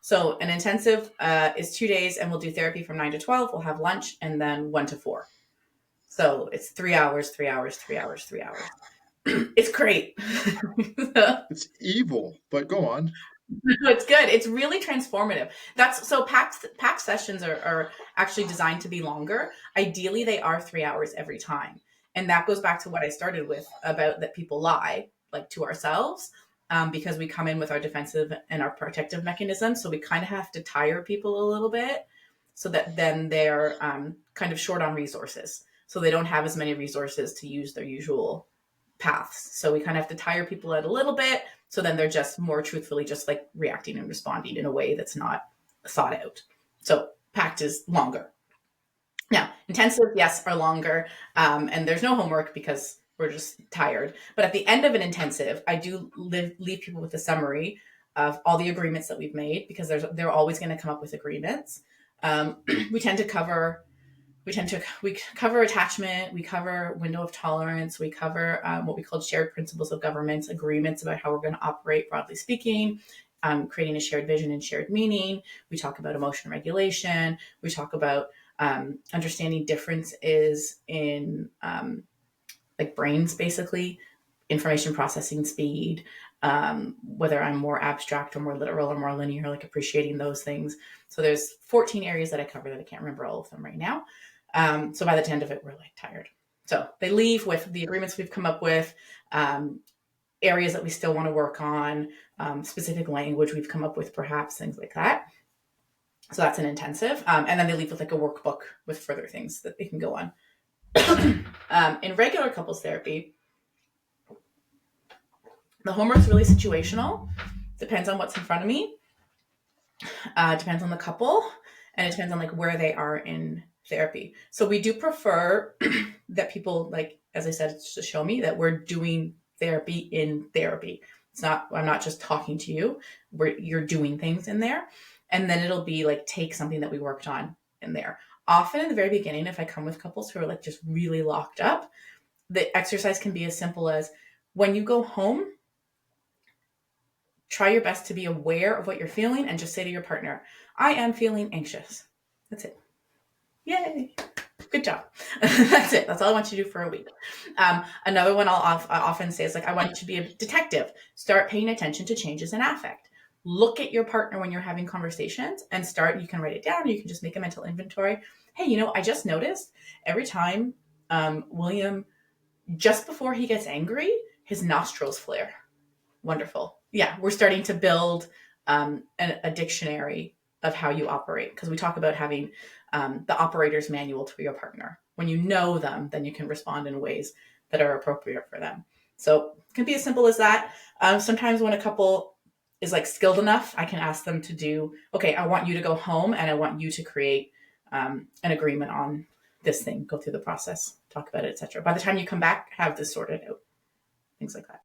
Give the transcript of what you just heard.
So an intensive is 2 days, and we'll do therapy from 9 to 12. We'll have lunch, and then 1 to 4. So it's 3 hours, 3 hours, 3 hours, 3 hours. It's great. It's evil, but go on. It's good. It's really transformative. That's so packed sessions are actually designed to be longer. Ideally, they are 3 hours every time. And that goes back to what I started with about that people lie, like to ourselves, because we come in with our defensive and our protective mechanisms. So we kind of have to tire people a little bit so that then they're kind of short on resources. So they don't have as many resources to use their usual paths. So we kind of have to tire people out a little bit. So then they're just more truthfully just like reacting and responding in a way that's not thought out. So packed is longer. Now, intensive, yes, are longer. And there's no homework because we're just tired. But at the end of an intensive, I do leave people with a summary of all the agreements that we've made because they're always going to come up with agreements. We tend to cover we cover attachment, we cover window of tolerance, we cover what we call shared principles of governance, agreements about how we're going to operate, broadly speaking, creating a shared vision and shared meaning. We talk about emotion regulation. We talk about understanding differences in like brains, basically, information processing speed, whether I'm more abstract or more literal or more linear, like appreciating those things. So there's 14 areas that I cover that I can't remember all of them right now. So by the end of it, we're like tired. So they leave with the agreements we've come up with, areas that we still want to work on, specific language we've come up with, perhaps things like that. So that's an intensive. And then they leave with like a workbook with further things that they can go on. In regular couples therapy, the homework's really situational. Depends on what's in front of me. Depends on the couple, and it depends on like where they are in therapy. So we do prefer that people, like as I said, it's to show me that we're doing therapy in therapy. It's not, I'm not just talking to you. You're doing things in there, and then it'll be like take something that we worked on in there. Often in the very beginning, if I come with couples who are like just really locked up, the exercise can be as simple as when you go home, try your best to be aware of what you're feeling and just say to your partner, I am feeling anxious. That's it. Yay. Good job. That's it. That's all I want you to do for a week. Another one I often say is like, I want you to be a detective. Start paying attention to changes in affect. Look at your partner when you're having conversations and start, you can write it down or you can just make a mental inventory. Hey, I just noticed every time William, just before he gets angry, his nostrils flare. Wonderful. Yeah, we're starting to build a dictionary of how you operate because we talk about having the operator's manual to your partner. When you know them, then you can respond in ways that are appropriate for them. So it can be as simple as that. Sometimes when a couple is like skilled enough, I can ask them to do, okay, I want you to go home and I want you to create an agreement on this thing, go through the process, talk about it, etc. By the time you come back, have this sorted out, things like that.